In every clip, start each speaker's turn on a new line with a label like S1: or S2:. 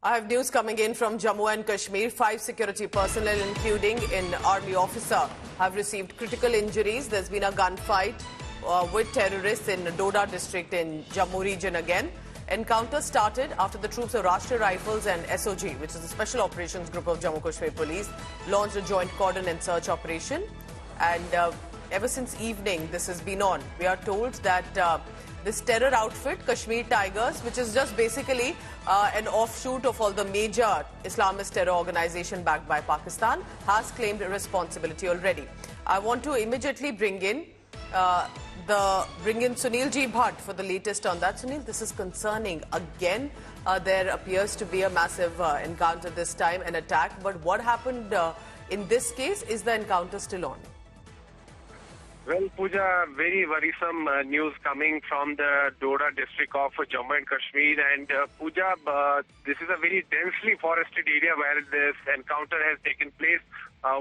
S1: I have news coming in from Jammu and Kashmir. 5 security personnel, including an army officer, have received critical injuries. There's been a gunfight with terrorists in Doda district in Jammu region again. Encounter started after the troops of Rashtriya Rifles and SOG, which is the Special Operations Group of Jammu Kashmir Police, launched a joint cordon and search operation. And ever since evening, this has been on. We are told that this terror outfit, Kashmir Tigers, which is just basically an offshoot of all the major Islamist terror organization backed by Pakistan, has claimed responsibility already. I want to immediately bring in Sunil G. Bhatt for the latest on that. Sunil, this is concerning. Again, there appears to be a massive encounter this time, an attack. But what happened in this case? Is the encounter still on?
S2: Well, Pooja, very worrisome news coming from the Doda district of Jammu and Kashmir. And Pooja, this is a very densely forested area where this encounter has taken place.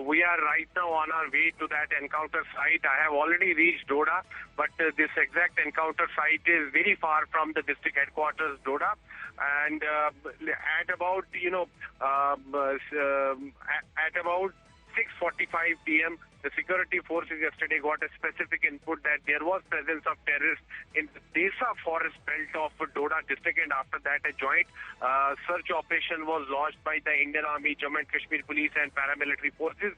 S2: We are right now on our way to that encounter site. I have already reached Doda, but this exact encounter site is very far from the district headquarters, Doda. And at about, 6:45 p.m., the security forces yesterday got a specific input that there was presence of terrorists in the Desa forest belt of Doda district, and after that a joint search operation was launched by the Indian Army, Jammu and Kashmir Police and paramilitary forces.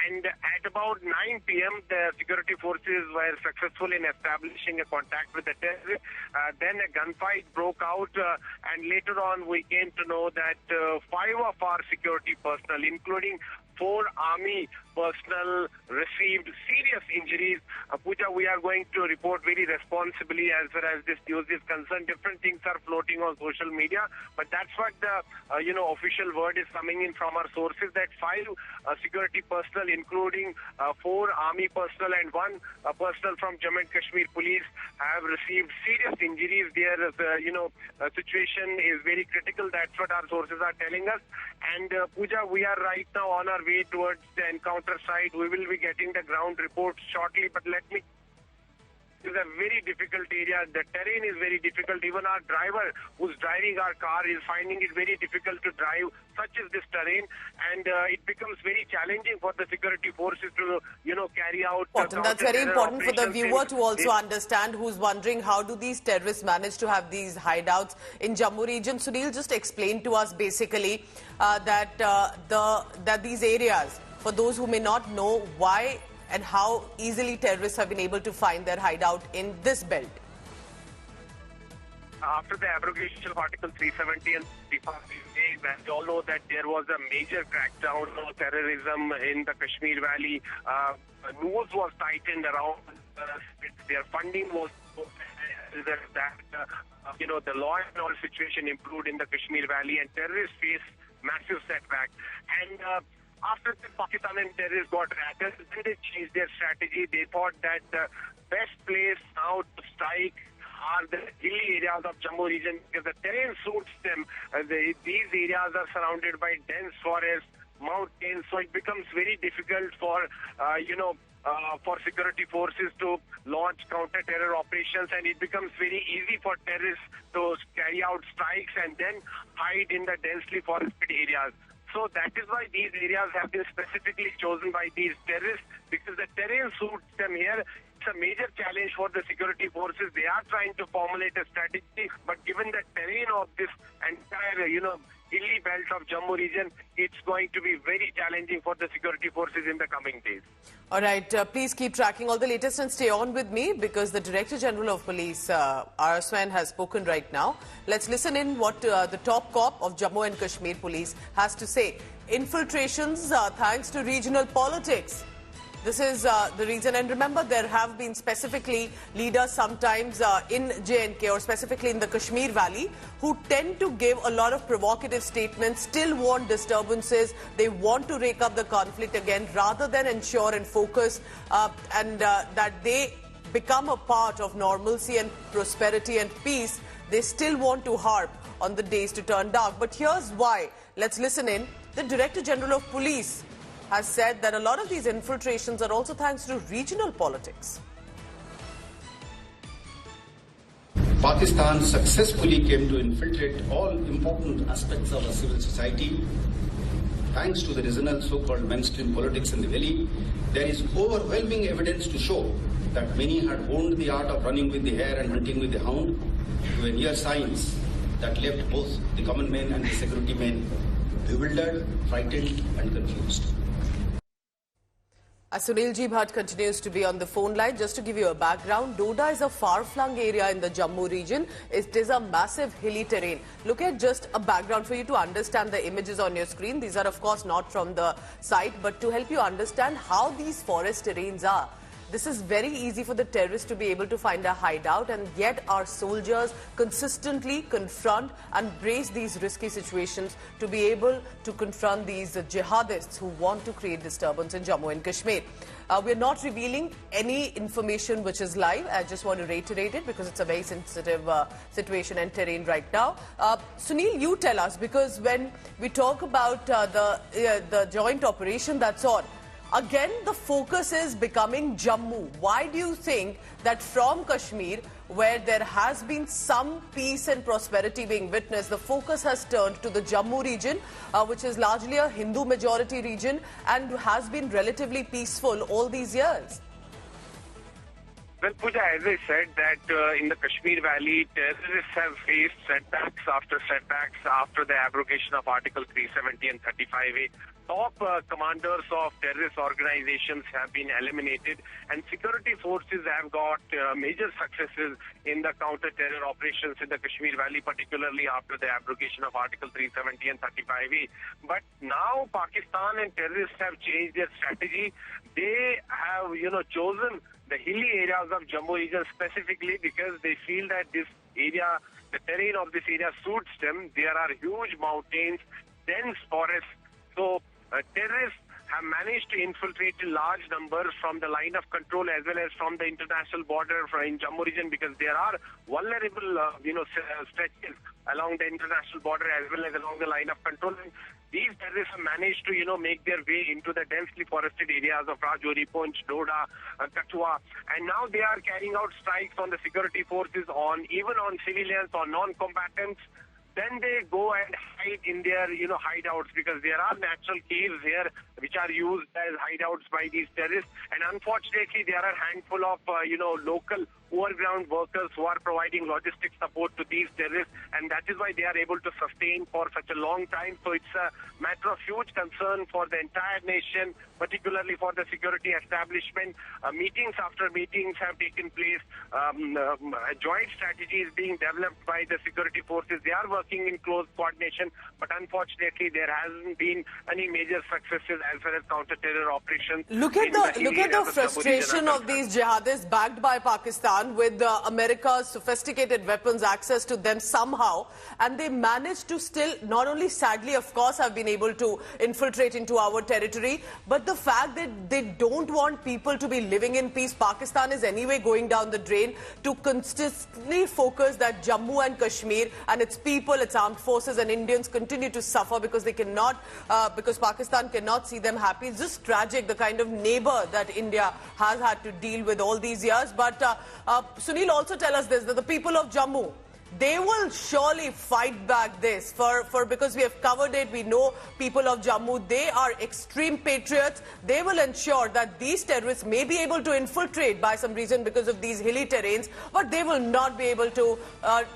S2: And at about 9 p.m. the security forces were successful in establishing a contact with the terrorists. Then a gunfight broke out, and later on we came to know that 5 of our security personnel, including 4 army personnel, received serious injuries. Pooja, we are going to report very responsibly as far as this news is concerned. Different things are floating on social media, but that's what the official word is coming in from our sources, that 5 security personnel, including 4 army personnel and 1 personnel from Jammu and Kashmir Police, have received serious injuries. Their situation is very critical. That's what our sources are telling us. And Pooja, we are right now on our way towards the encounter site. We will be getting the ground reports shortly, but let me... It's a very difficult area. The terrain is very difficult. Even our driver who's driving our car is finding it very difficult to drive. Such is this terrain, and it becomes very challenging for the security forces to, carry out...
S1: And that's very important for the viewer to also understand, who's wondering how do these terrorists manage to have these hideouts in Jammu region. Sunil, just explain to us basically that these areas, for those who may not know, why and how easily terrorists have been able to find their hideout in this belt.
S2: After the abrogation of Article 370 and 358, we all know that there was a major crackdown on terrorism in the Kashmir Valley. News was tightened around their funding was that the law and order situation improved in the Kashmir Valley, and terrorists face massive setback. And after the Pakistan and terrorists got rattled, then they changed their strategy. They thought that the best place now to strike are the hilly areas of Jammu region, because the terrain suits them. These areas are surrounded by dense forests, mountains, so it becomes very difficult for security forces to launch counter-terror operations, and it becomes very easy for terrorists to carry out strikes and then hide in the densely forested areas. So that is why these areas have been specifically chosen by these terrorists, because the terrain suits them here. It's a major challenge for the security forces. They are trying to formulate a strategy, but given the terrain of this entire, hilly belt of Jammu region, it's going to be very challenging for the security forces in the coming days.
S1: All right, please keep tracking all the latest and stay on with me, because the Director General of Police, RSN, has spoken right now. Let's listen in what the top cop of Jammu and Kashmir Police has to say. Infiltrations thanks to regional politics. This is the reason. And remember, there have been specifically leaders sometimes in J&K, or specifically in the Kashmir Valley, who tend to give a lot of provocative statements, still want disturbances. They want to rake up the conflict again, rather than ensure and focus that they become a part of normalcy and prosperity and peace. They still want to harp on the days to turn dark. But here's why. Let's listen in. The Director General of Police has said that a lot of these infiltrations are also thanks to regional politics.
S3: Pakistan successfully came to infiltrate all important aspects of our civil society. Thanks to the regional so-called mainstream politics in the valley, there is overwhelming evidence to show that many had honed the art of running with the hare and hunting with the hound to a near science that left both the common men and the security men bewildered, frightened and confused.
S1: Sunil G. Bhatt continues to be on the phone line. Just to give you a background, Doda is a far-flung area in the Jammu region. It is a massive hilly terrain. Look at just a background for you to understand the images on your screen. These are of course not from the site, but to help you understand how these forest terrains are. This is very easy for the terrorists to be able to find a hideout, and yet our soldiers consistently confront and brace these risky situations to be able to confront these jihadists who want to create disturbance in Jammu and Kashmir. We're not revealing any information which is live. I just want to reiterate it because it's a very sensitive situation and terrain right now. Sunil, you tell us, because when we talk about the joint operation that's on, again, the focus is becoming Jammu. Why do you think that from Kashmir, where there has been some peace and prosperity being witnessed, the focus has turned to the Jammu region, which is largely a Hindu majority region and has been relatively peaceful all these years?
S2: Well, Pooja, as I said, that in the Kashmir Valley, terrorists have faced setbacks after the abrogation of Article 370 and 35A. Top commanders of terrorist organizations have been eliminated, and security forces have got major successes in the counter-terror operations in the Kashmir Valley, particularly after the abrogation of Article 370 and 35A. But now Pakistan and terrorists have changed their strategy. They have, chosen the hilly areas of Jammu region specifically because they feel that this area, the terrain of this area suits them. There are huge mountains, dense forests. So terrorists have managed to infiltrate in large numbers from the line of control as well as from the international border in Jammu region, because there are vulnerable, stretches along the international border as well as along the line of control. These terrorists have managed to, make their way into the densely forested areas of Rajouri, Poonch, Doda, Kathua, and now they are carrying out strikes on the security forces, even on civilians, on non-combatants. Then they go and hide in their, hideouts, because there are natural caves here which are used as hideouts by these terrorists. And unfortunately, there are a handful of, local overground workers who are providing logistic support to these terrorists, and that is why they are able to sustain for such a long time. So it's a matter of huge concern for the entire nation, particularly for the security establishment. Meetings after meetings have taken place. A joint strategy is being developed by the security forces. They are working in close coordination, but unfortunately there hasn't been any major successes as far as counter-terror operations.
S1: Look at the frustration of these jihadists backed by Pakistan, with America's sophisticated weapons access to them somehow, and they managed to still, not only sadly of course have been able to infiltrate into our territory, but the fact that they don't want people to be living in peace. Pakistan is anyway going down the drain to consistently focus that Jammu and Kashmir and its people, its armed forces and Indians continue to suffer because they cannot, because Pakistan cannot see them happy. It's just tragic, the kind of neighbor that India has had to deal with all these years. But Sunil, also tell us this, that the people of Jammu, they will surely fight back this because we have covered it. We know people of Jammu, they are extreme patriots. They will ensure that these terrorists may be able to infiltrate by some reason because of these hilly terrains, but they will not be able to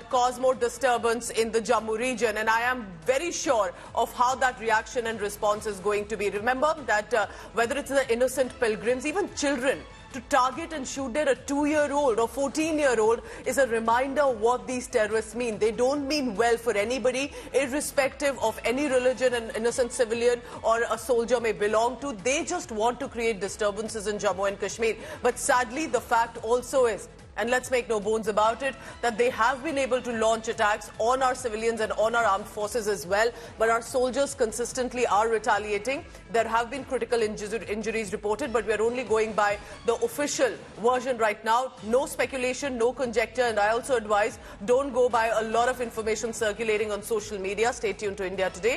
S1: cause more disturbance in the Jammu region. And I am very sure of how that reaction and response is going to be. Remember that whether it's the innocent pilgrims, even children, to target and shoot dead a 2-year-old or 14-year-old is a reminder of what these terrorists mean. They don't mean well for anybody, irrespective of any religion an innocent civilian or a soldier may belong to. They just want to create disturbances in Jammu and Kashmir. But sadly, the fact also is, and let's make no bones about it, that they have been able to launch attacks on our civilians and on our armed forces as well. But our soldiers consistently are retaliating. There have been critical injuries reported, but we're only going by the official version right now. No speculation, no conjecture. And I also advise, don't go by a lot of information circulating on social media. Stay tuned to India Today.